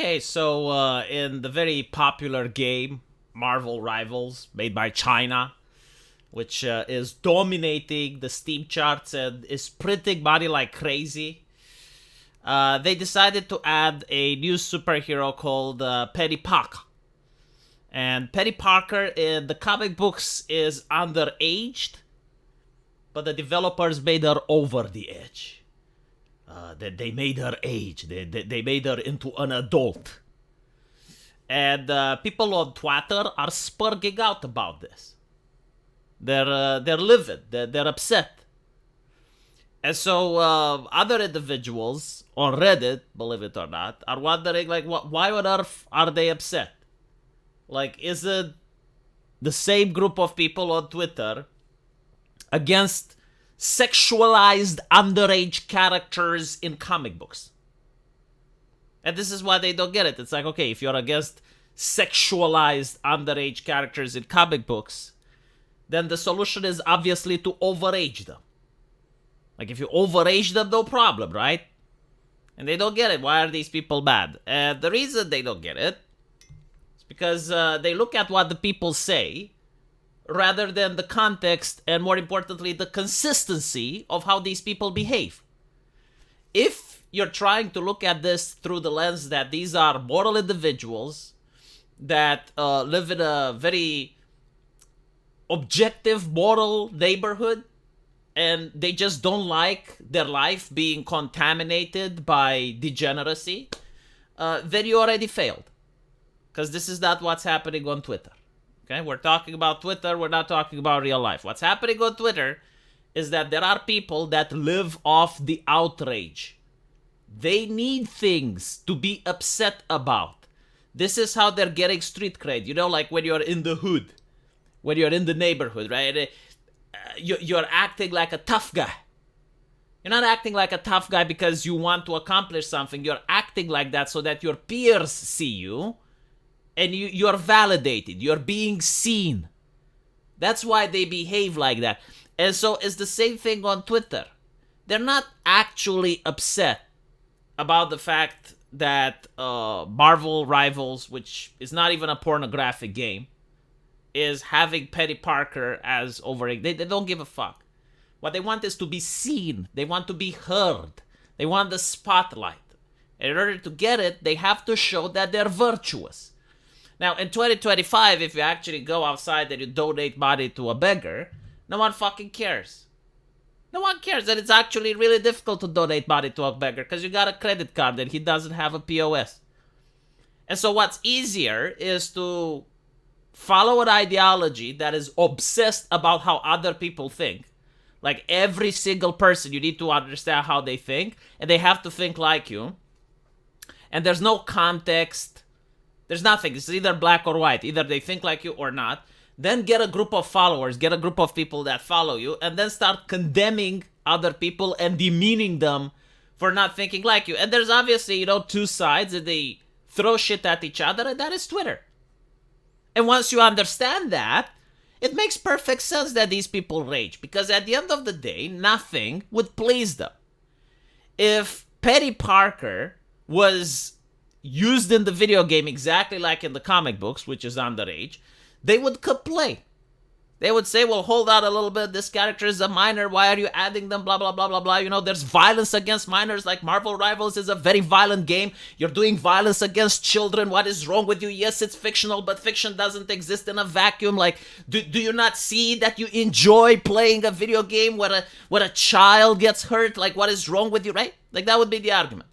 Okay, so in the very popular game Marvel Rivals, made by China, which is dominating the Steam charts and is printing money like crazy, they decided to add a new superhero called Peni. And Peni Parker in the comic books is underaged, but the developers made her over the edge. They made her age. They made her into an adult. And people on Twitter are spurging out about this. They're livid. They're upset. And so other individuals on Reddit, believe it or not, are wondering, like, why on earth are they upset? Like, is it the same group of people on Twitter against sexualized underage characters in comic books? And this is why they don't get it. It's like, okay, if you're against sexualized underage characters in comic books, then the solution is obviously to overage them. Like, if you overage them, no problem, right? And they don't get it. Why are these people mad? And the reason they don't get it is because they look at what the people say rather than the context and, more importantly, the consistency of how these people behave. If you're trying to look at this through the lens that these are moral individuals that live in a very objective, moral neighborhood, and they just don't like their life being contaminated by degeneracy, then you already failed. Because this is not what's happening on Twitter. Okay, we're talking about Twitter, we're not talking about real life. What's happening on Twitter is that there are people that live off the outrage. They need things to be upset about. This is how they're getting street cred. You know, like when you're in the hood, when you're in the neighborhood, right? You're acting like a tough guy. You're not acting like a tough guy because you want to accomplish something. You're acting like that so that your peers see you and you're validated. You're being seen. That's why they behave like that. And so it's the same thing on Twitter. They're not actually upset about the fact that Marvel Rivals, which is not even a pornographic game, is having Peni Parker as overage. They don't give a fuck. What they want is to be seen. They want to be heard. They want the spotlight. And in order to get it, they have to show that they're virtuous. Now, in 2025, if you actually go outside and you donate money to a beggar, no one fucking cares. No one cares. And it's actually really difficult to donate money to a beggar because you got a credit card and he doesn't have a POS. And so what's easier is to follow an ideology that is obsessed about how other people think. Like, every single person, you need to understand how they think, and they have to think like you. And there's no context. There's nothing. It's either black or white. Either they think like you or not. Then get a group of followers, get a group of people that follow you, and then start condemning other people and demeaning them for not thinking like you. And there's obviously, two sides, and they throw shit at each other, and that is Twitter. And once you understand that, it makes perfect sense that these people rage. Because at the end of the day, nothing would please them. If Peni Parker was used in the video game exactly like in the comic books, which is underage, they would complain. They would say, well, hold on a little bit. This character is a minor. Why are you adding them? Blah, blah, blah, blah, blah. There's violence against minors. Like, Marvel Rivals is a very violent game. You're doing violence against children. What is wrong with you? Yes, it's fictional, but fiction doesn't exist in a vacuum. Like, do you not see that you enjoy playing a video game where a child gets hurt? Like, what is wrong with you, right? Like, that would be the argument.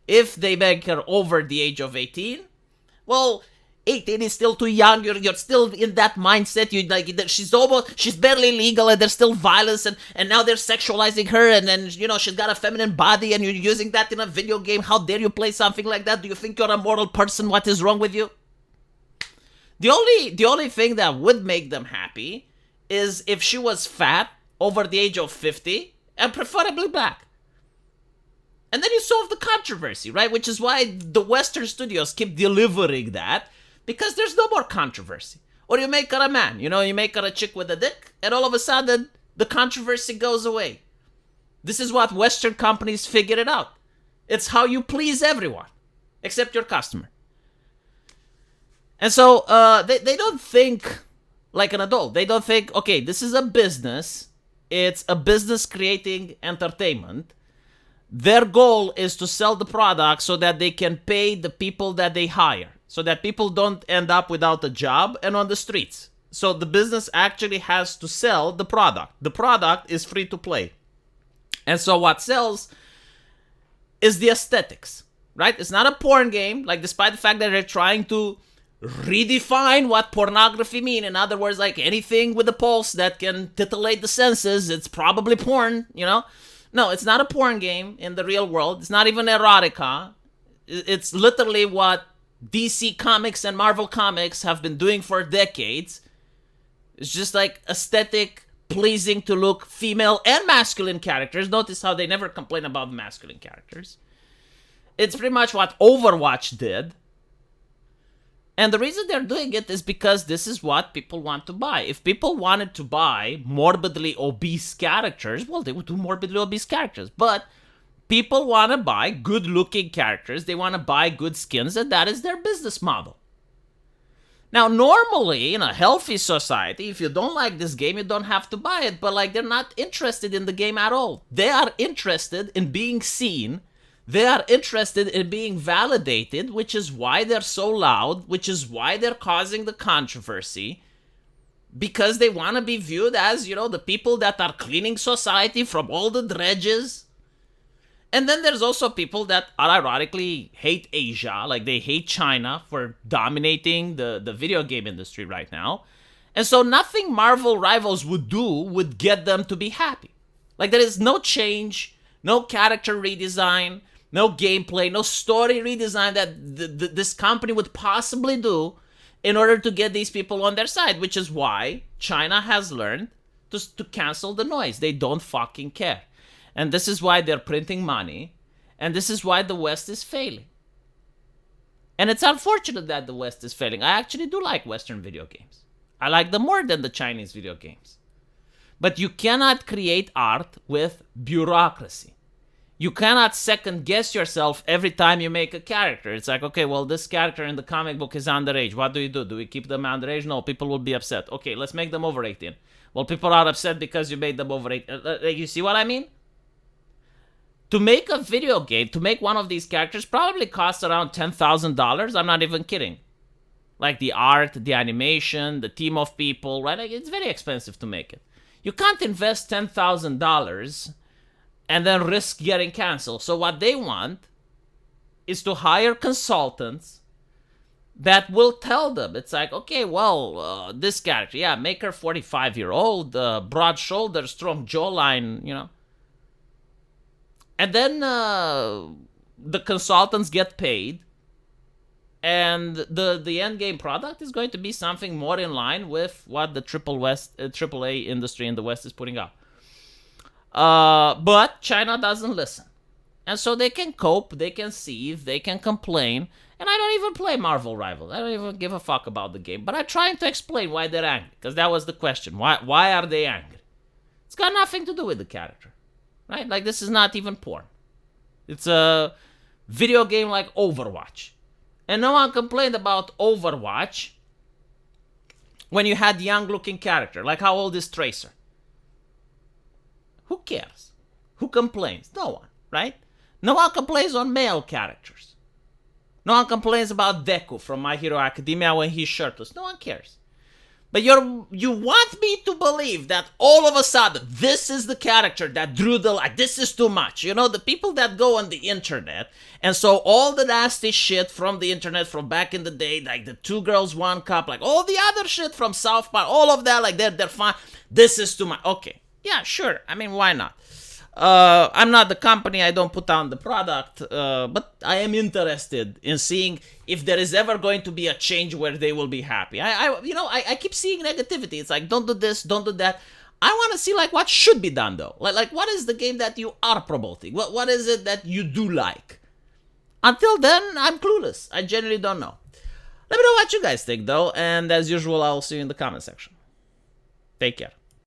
If they make her over the age of 18, well, 18 is still too young. You're still in that mindset. You like she's barely legal, and there's still violence, and now they're sexualizing her, and then she's got a feminine body, and you're using that in a video game. How dare you play something like that? Do you think you're a moral person? What is wrong with you? The only thing that would make them happy is if she was fat, over the age of 50, and preferably black. And then you solve the controversy, right? Which is why the Western studios keep delivering that. Because there's no more controversy. Or you make her a man, you make her a chick with a dick, and all of a sudden, the controversy goes away. This is what Western companies figured it out. It's how you please everyone. except your customer. And so they don't think like an adult. They don't think, okay, this is a business. It's a business creating entertainment. Their goal is to sell the product so that they can pay the people that they hire, so that people don't end up without a job and on the streets. So the business actually has to sell the product. The product is free to play. And so what sells is the aesthetics, right? It's not a porn game, like despite the fact that they're trying to redefine what pornography mean. In other words, like anything with a pulse that can titillate the senses, it's probably porn, you know? No, it's not a porn game in the real world. It's not even erotica. It's literally what DC Comics and Marvel Comics have been doing for decades. It's just like aesthetic, pleasing to look female and masculine characters. Notice how they never complain about the masculine characters. It's pretty much what Overwatch did. And the reason they're doing it is because this is what people want to buy. If people wanted to buy morbidly obese characters, well, they would do morbidly obese characters. But people want to buy good-looking characters. They want to buy good skins, and that is their business model. Now, normally, in a healthy society, if you don't like this game, you don't have to buy it. But, like, they're not interested in the game at all. They are interested in being seen. They are interested in being validated, which is why they're so loud, which is why they're causing the controversy, because they want to be viewed as, you know, the people that are cleaning society from all the dredges. And then there's also people that are ironically hate Asia, like they hate China for dominating the video game industry right now. And so nothing Marvel Rivals would do would get them to be happy. Like there is no change, no character redesign, no gameplay, no story redesign that this company would possibly do in order to get these people on their side, which is why China has learned to cancel the noise. They don't fucking care. And this is why they're printing money, and this is why the West is failing. And it's unfortunate that the West is failing. I actually do like Western video games. I like them more than the Chinese video games. But you cannot create art with bureaucracy. You cannot second guess yourself every time you make a character. It's like, okay, well, this character in the comic book is underage. What do? Do we keep them underage? No, people will be upset. Okay, let's make them over 18. Well, people are upset because you made them over 18. You see what I mean? To make a video game, to make one of these characters probably costs around $10,000. I'm not even kidding. Like the art, the animation, the team of people, right? Like it's very expensive to make it. You can't invest $10,000 and then risk getting canceled. So what they want is to hire consultants that will tell them. It's like, okay, well, this character, yeah, make her 45-year-old, broad shoulders, strong jawline, you know. And then the consultants get paid, and the end game product is going to be something more in line with what the AAA industry in the West is putting out. But China doesn't listen. And so they can cope, they can seethe, they can complain. And I don't even play Marvel Rivals. I don't even give a fuck about the game. But I'm trying to explain why they're angry, because that was the question. Why are they angry? It's got nothing to do with the character. Right? Like, this is not even porn. It's a video game like Overwatch. And no one complained about Overwatch when you had young-looking character. Like, how old is Tracer? Who cares? Who complains? No one, right? No one complains on male characters. No one complains about Deku from My Hero Academia when he's shirtless. No one cares. But you want me to believe that all of a sudden, this is the character that drew the line. This is too much. You know, the people that go on the internet, and so all the nasty shit from the internet from back in the day, like the 2 Girls, 1 Cup, like all the other shit from South Park, all of that, like they're fine. This is too much. Okay. Yeah, sure. I mean, why not? I'm not the company, I don't put down the product, but I am interested in seeing if there is ever going to be a change where they will be happy. I keep seeing negativity. It's like, don't do this, don't do that. I want to see like what should be done though. Like what is the game that you are promoting? What is it that you do like? Until then, I'm clueless. I genuinely don't know. Let me know what you guys think though, and as usual, I'll see you in the comment section. Take care.